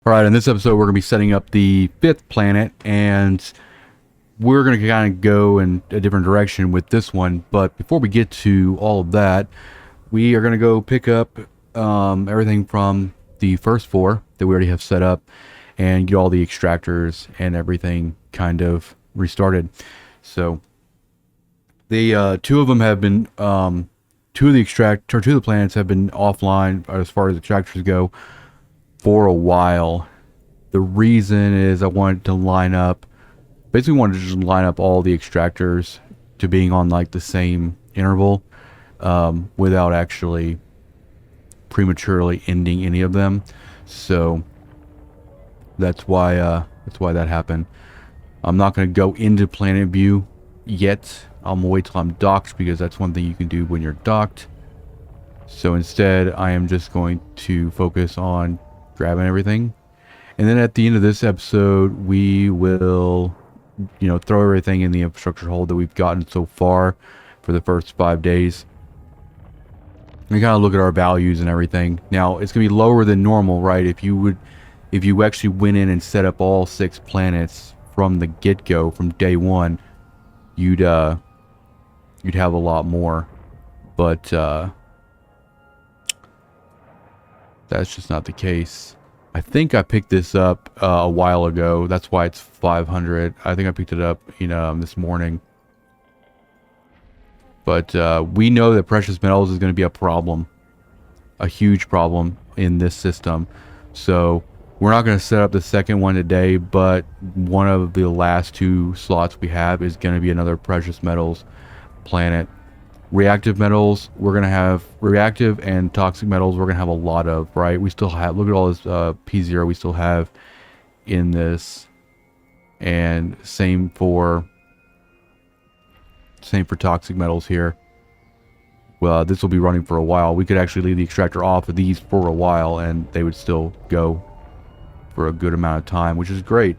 All right, in this episode, we're going to be setting up the fifth planet, and we're going to kind of go in a different direction with this one. But before we get to all of that, we are going to go pick up everything from the first four that we already have set up and get all the extractors and everything kind of restarted. So, the two of them have been, two of the planets have been offline as far as extractors go for a while. The reason is I wanted to just line up all the extractors to being on like the same interval, without actually prematurely ending any of them. So that's why that happened. I'm not going to go into planet view yet. I'm gonna wait till I'm docked, because that's one thing you can do when you're docked. So instead, I am just going to focus on grabbing everything, and then at the end of this episode, we will, throw everything in the infrastructure hold that we've gotten so far for the first 5 days. We kind of look at our values and everything. Now it's gonna be lower than normal, right? If you actually went in and set up all 6 planets from the get-go, from day one, you'd have a lot more, but that's just not the case. I think I picked this up a while ago. That's why it's 500. I think I picked it up, this morning. But we know that precious metals is going to be a problem, a huge problem in this system. So we're not going to set up the second one today, but one of the last 2 slots we have is going to be another precious metals planet. Reactive metals, we're going to have reactive, and toxic metals we're going to have a lot of, right? We still have, look at all this P0 we still have in this, and same for toxic metals here. Well, this will be running for a while. We could actually leave the extractor off of these for a while and they would still go for a good amount of time, which is great.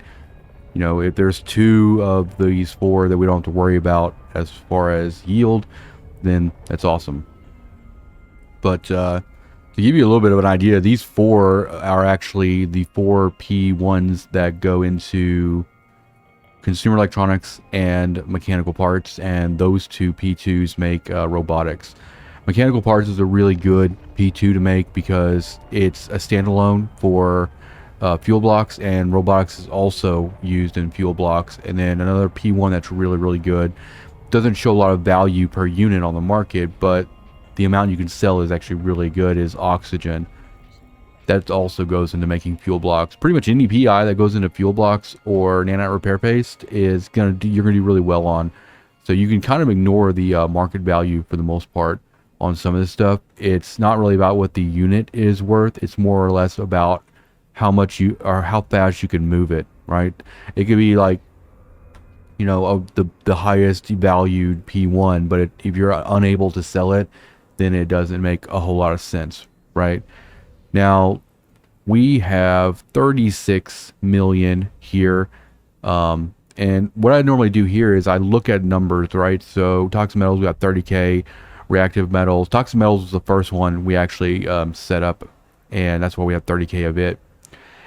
If there's 2 of these 4 that we don't have to worry about as far as yield, then that's awesome. But to give you a little bit of an idea, these 4 are actually the 4 P1s that go into consumer electronics and mechanical parts, and those 2 P2s make robotics. Mechanical parts is a really good P2 to make because it's a standalone for fuel blocks, and robotics is also used in fuel blocks. And then another P1 that's really, really good, doesn't show a lot of value per unit on the market, but the amount you can sell is actually really good, is oxygen. That also goes into making fuel blocks. Pretty much any PI that goes into fuel blocks or nanite repair paste is you're gonna do really well on. So you can kind of ignore the market value for the most part on some of this stuff. It's not really about what the unit is worth. It's more or less about how fast you can move it, right? It could be like, of the highest valued P1, but if you're unable to sell it, then it doesn't make a whole lot of sense, right? Now, we have 36 million here, and what I normally do here is I look at numbers, right? So toxic metals, we got 30k. Reactive metals, toxic metals was the first one we actually set up, and that's why we have 30k of it.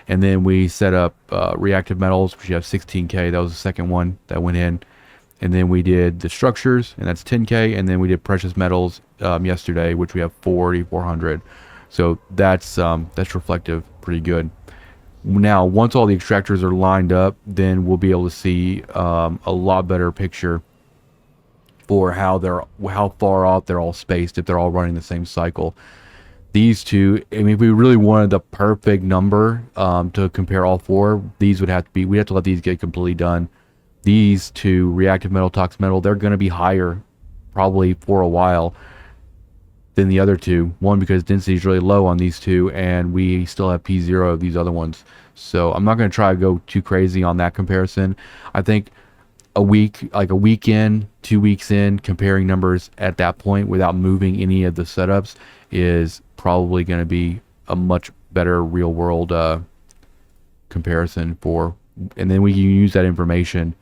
And then we set up reactive metals, which you have 16k. That was the second one that went in. And then we did the structures, and that's 10k. And then we did precious metals yesterday, which we have 4,400. So that's reflective, pretty good. Now, once all the extractors are lined up, then we'll be able to see a lot better picture for how far out they're all spaced, if they're all running the same cycle. These 2, I mean, if we really wanted the perfect number to compare all 4, we'd have to let these get completely done. These 2, reactive metal, toxic metal, they're going to be higher probably for a while than the other 2. One, because density is really low on these 2, and we still have P0 of these other ones. So I'm not going to try to go too crazy on that comparison. I think a week in, 2 weeks in, comparing numbers at that point without moving any of the setups is probably going to be a much better real world comparison and then we can use that information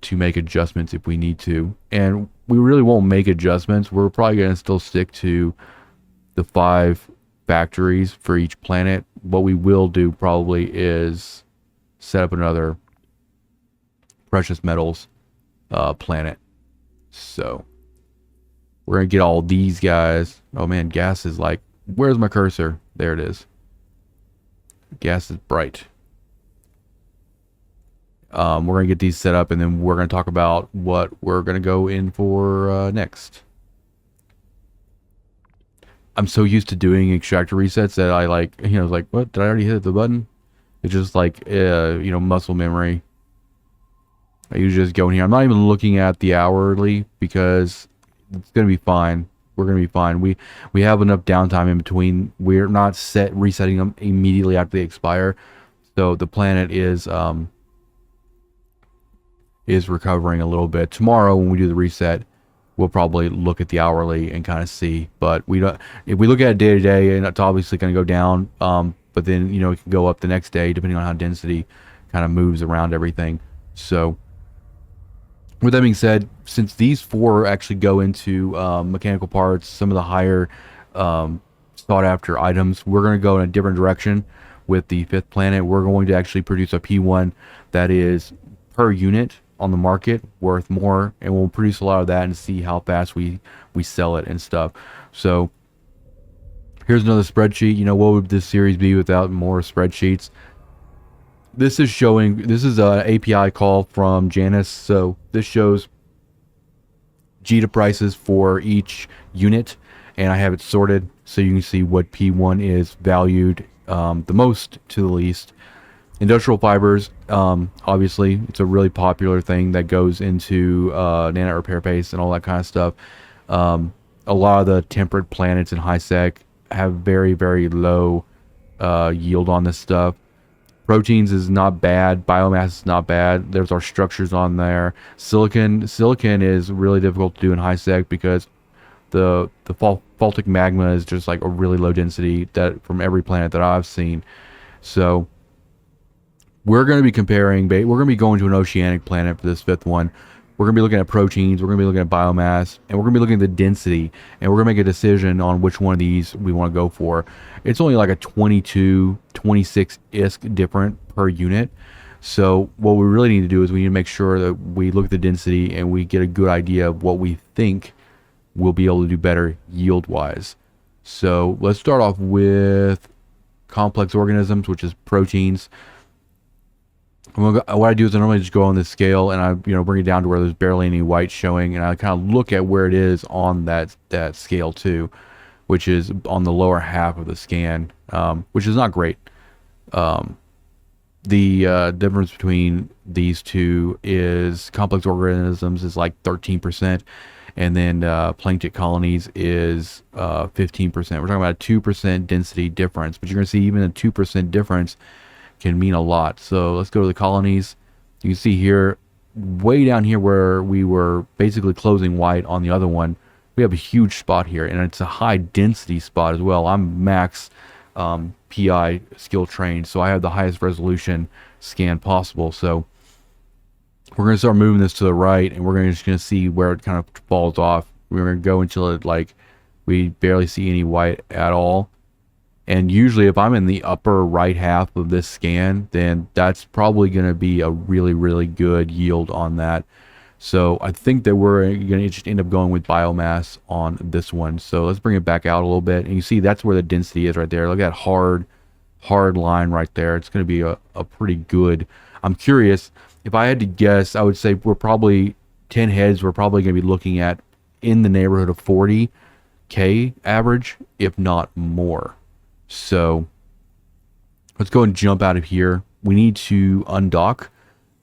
to make adjustments if we need to. And we really won't make adjustments. We're probably going to still stick to the 5 factories for each planet. What we will do probably is set up another precious metals planet. So we're gonna get all these guys. Oh man, gas is like, where's my cursor? There it is. Gas is bright. We're gonna get these set up, and then we're gonna talk about what we're gonna go in for next. I'm so used to doing extractor resets that I like, like, what? Did I already hit the button? It's just like, muscle memory. I usually just go in here. I'm not even looking at the hourly because it's gonna be fine. We're gonna be fine. We have enough downtime in between. We're not resetting them immediately after they expire. So the planet is recovering a little bit. Tomorrow when we do the reset, we'll probably look at the hourly and kind of see. But we don't. If we look at it day to day, and it's obviously going to go down. But then it can go up the next day depending on how density kind of moves around everything. So with that being said, since these four actually go into mechanical parts, some of the higher sought after items, we're going to go in a different direction with the fifth planet. We're going to actually produce a P1 that is per unit on the market worth more, and we'll produce a lot of that and see how fast we sell it and stuff. So here's another spreadsheet. What would this series be without more spreadsheets? This is an API call from Janus. So this shows JITA prices for each unit, and I have it sorted so you can see what P1 is valued the most to the least. Industrial fibers, obviously, it's a really popular thing that goes into nanite repair paste and all that kind of stuff. A lot of the temperate planets in high sec have very, very low yield on this stuff. Proteins is not bad. Biomass is not bad. There's our structures on there. Silicon is really difficult to do in high sec because the faultic magma is just like a really low density that from every planet that I've seen. So we're going to be comparing, we're going to be going to an oceanic planet for this fifth one. We're going to be looking at proteins, we're going to be looking at biomass, and we're going to be looking at the density, and we're going to make a decision on which one of these we want to go for. It's only like a 22, 26 ISK different per unit. So what we really need to do is we need to make sure that we look at the density and we get a good idea of what we think we'll be able to do better yield-wise. So let's start off with complex organisms, which is proteins. What I do is I normally just go on this scale and I bring it down to where there's barely any white showing, and I kind of look at where it is on that scale too, which is on the lower half of the scan, which is not great. The difference between these two is complex organisms is like 13%, and then plankton colonies is 15%. We're talking about a 2% density difference, but you're going to see even a 2% difference can mean a lot. So let's go to the colonies. You can see here, way down here where we were basically closing white on the other one, we have a huge spot here, and it's a high density spot as well. I'm max PI skill trained, so I have the highest resolution scan possible. So we're going to start moving this to the right, and we're just going to see where it kind of falls off. We're going to go until it we barely see any white at all. And usually if I'm in the upper right half of this scan, then that's probably going to be a really, really good yield on that. So I think that we're going to just end up going with biomass on this one. So let's bring it back out a little bit. And you see that's where the density is right there. Look at that hard line right there. It's going to be a pretty good. I'm curious, if I had to guess, I would say we're probably 10 heads. We're probably going to be looking at in the neighborhood of 40K average, if not more. So let's go and jump out of here. We need to undock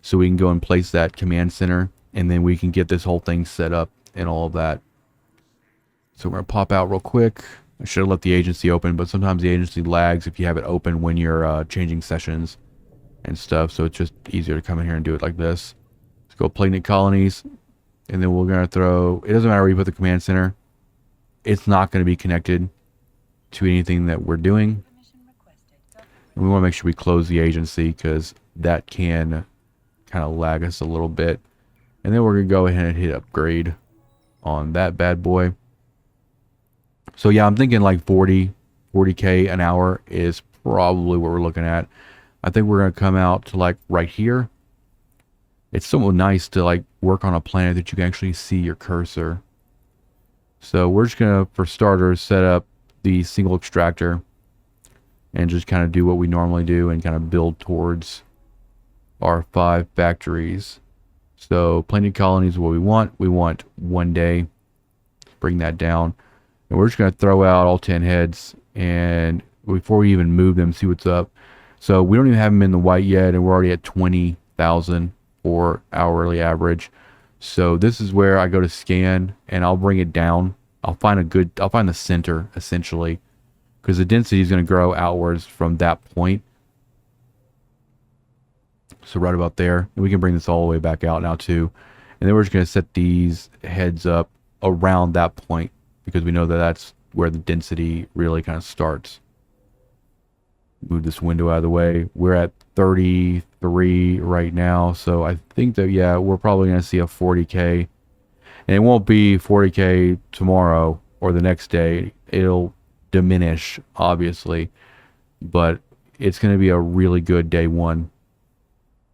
so we can go and place that command center, and then we can get this whole thing set up and all of that. So we're going to pop out real quick. I should have left the agency open, but sometimes the agency lags if you have it open when you're changing sessions and stuff. So it's just easier to come in here and do it like this. Let's go planet colonies, and then we're going to throw, it doesn't matter where you put the command center. It's not going to be connected to anything that we're doing, and we want to make sure we close the agency because that can kind of lag us a little bit. And then we're gonna go ahead and hit upgrade on that bad boy. So yeah, I'm thinking like 40 40K an hour is probably what we're looking at. I think we're going to come out to like right here. It's so nice to like work on a planet that you can actually see your cursor. So we're just going to, for starters, set up the single extractor and just kind of do what we normally do and kind of build towards our 5 factories. So planet colonies is what we want. We want 1 day. Bring that down. And we're just going to throw out all 10 heads, and before we even move them, see what's up. So we don't even have them in the white yet, and we're already at 20,000 for hourly average. So this is where I go to scan, and I'll bring it down. I'll find the center, essentially, because the density is going to grow outwards from that point. So right about there. And we can bring this all the way back out now too. And then we're just going to set these heads up around that point, because we know that that's where the density really kind of starts. Move this window out of the way. We're at 33 right now. So I think that, yeah, we're probably going to see a 40K. And it won't be 40K tomorrow or the next day. It'll diminish, obviously. But it's going to be a really good day one.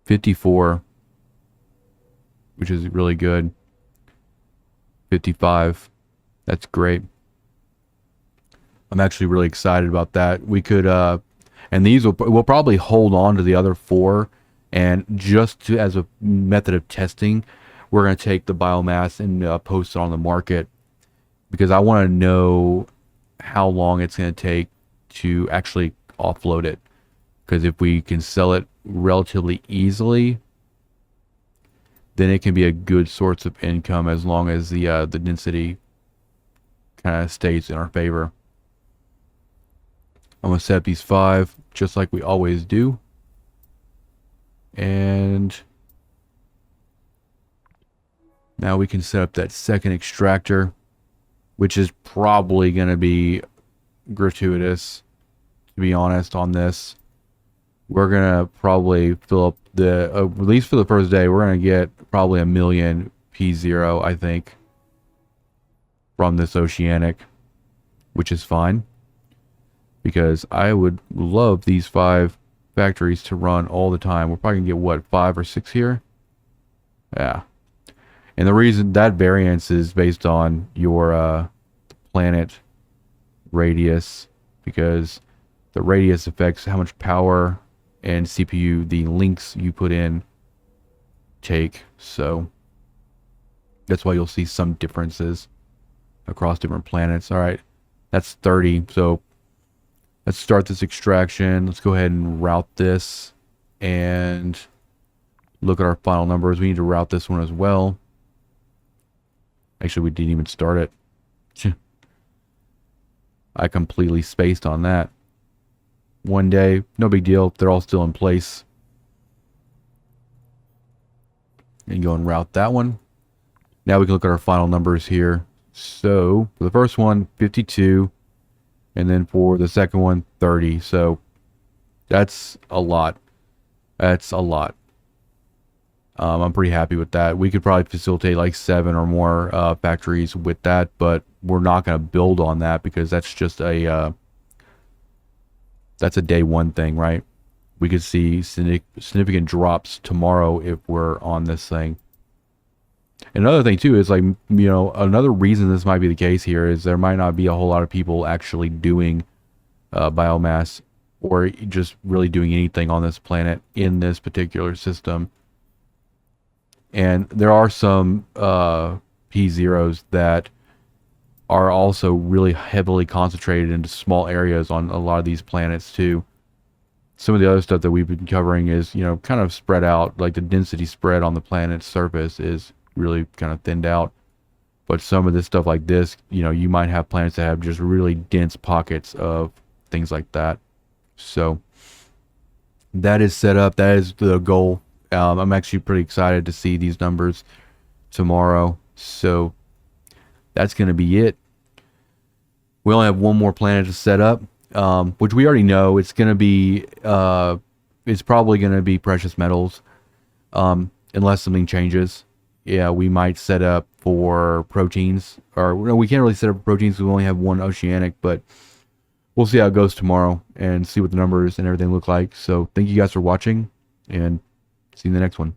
54, which is really good. 55, that's great. I'm actually really excited about that. We could, and these we'll probably hold on to the other 4, and just as a method of testing, we're going to take the biomass and post it on the market, because I want to know how long it's going to take to actually offload it. Because if we can sell it relatively easily, then it can be a good source of income as long as the density kind of stays in our favor. I'm going to set up these 5 just like we always do. And now we can set up that second extractor, which is probably going to be gratuitous, to be honest, on this. We're going to probably fill up the, at least for the first day, we're going to get probably 1 million P0, I think, from this oceanic, which is fine. Because I would love these 5 factories to run all the time. We're probably going to get, what, 5 or 6 here? Yeah. And the reason that variance is based on your planet radius, because the radius affects how much power and CPU the links you put in take. So that's why you'll see some differences across different planets. All right, that's 30. So let's start this extraction. Let's go ahead and route this and look at our final numbers. We need to route this one as well. Actually, we didn't even start it. I completely spaced on that. 1 day, no big deal. They're all still in place. And go and route that one. Now we can look at our final numbers here. So for the first one, 52. And then for the second one, 30. So that's a lot. That's a lot. I'm pretty happy with that. We could probably facilitate like 7 or more factories with that, but we're not going to build on that because that's just a that's a day one thing, right? We could see significant drops tomorrow if we're on this thing. Another thing too is, like, you know, another reason this might be the case here is there might not be a whole lot of people actually doing biomass or just really doing anything on this planet in this particular system. And there are some P0s that are also really heavily concentrated into small areas on a lot of these planets too. Some of the other stuff that we've been covering is, you know, kind of spread out, like the density spread on the planet's surface is really kind of thinned out. But some of this stuff like this, you know, you might have planets that have just really dense pockets of things like that. So that is set up. That is the goal. I'm actually pretty excited to see these numbers tomorrow. So that's going to be it. We only have one more planet to set up, which we already know. It's going to be, it's probably going to be precious metals, unless something changes. Yeah, we might set up for proteins, or no, we can't really set up proteins because we only have one oceanic, but we'll see how it goes tomorrow and see what the numbers and everything look like. So thank you guys for watching, and see you in the next one.